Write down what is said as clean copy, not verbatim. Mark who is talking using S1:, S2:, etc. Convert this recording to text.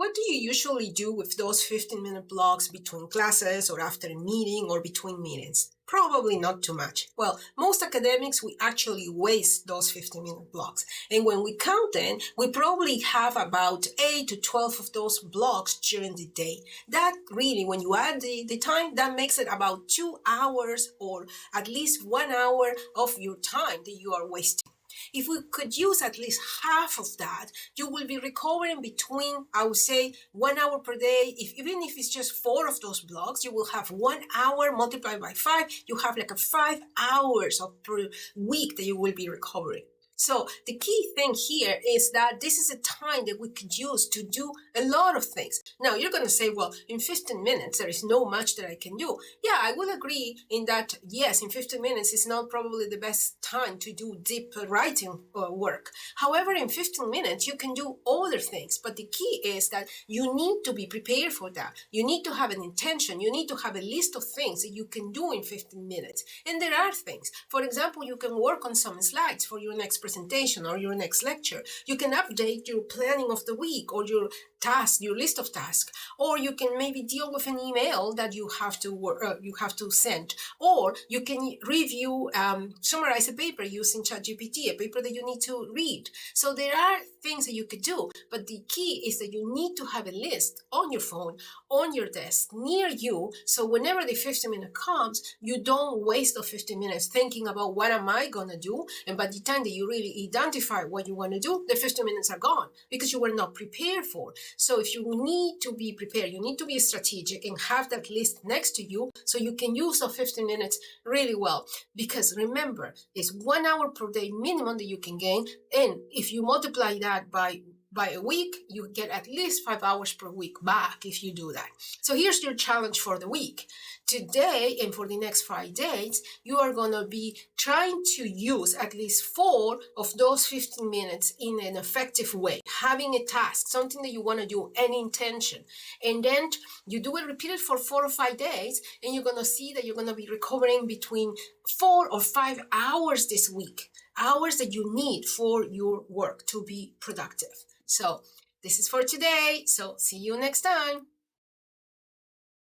S1: What do you usually do with those 15-minute blocks between classes or after a meeting or between meetings? Probably not too much. Well, most academics, we actually waste those 15-minute blocks. And when we count them, we probably have about 8 to 12 of those blocks during the day. That really, when you add the time, that makes it about 2 hours or at least 1 hour of your time that you are wasting. If we could use at least half of that, you will be recovering between, I would say, 1 hour per day. Even if it's just 4 of those blocks, you will have 1 hour multiplied by 5. You have like a 5 hours per week that you will be recovering. So the key thing here is that this is a time that we could use to do a lot of things. Now you're going to say, well, in 15 minutes, there is no much that I can do. Yeah, I will agree in that, yes, in 15 minutes is not probably the best time to do deep writing work. However, in 15 minutes, you can do other things. But the key is that you need to be prepared for that. You need to have an intention. You need to have a list of things that you can do in 15 minutes. And there are things. For example, you can work on some slides for your next presentation or your next lecture. You can update your planning of the week or your task, your list of tasks, or you can maybe deal with an email that you have to send, or you can review, summarize a paper using ChatGPT, a paper that you need to read. So there are things that you could do, but the key is that you need to have a list on your phone, on your desk, near you, so whenever the 15-minute comes, you don't waste the 15 minutes thinking about what am I gonna do, and by the time that you really identify what you want to do, the 15 minutes are gone because you were not prepared for. So if you need to be prepared, you need to be strategic and have that list next to you so you can use the 15 minutes really well. Because remember, it's 1 hour per day minimum that you can gain. And if you multiply that by a week, you get at least 5 hours per week back if you do that. So here's your challenge for the week. Today and for the next 5 days, you are going to be trying to use at least 4 of those 15 minutes in an effective way, having a task, something that you want to do, an intention. And then you do it repeated for 4 or 5 days, and you're going to see that you're going to be recovering between 4 or 5 hours this week, hours that you need for your work to be productive. So this is for today. So see you next time.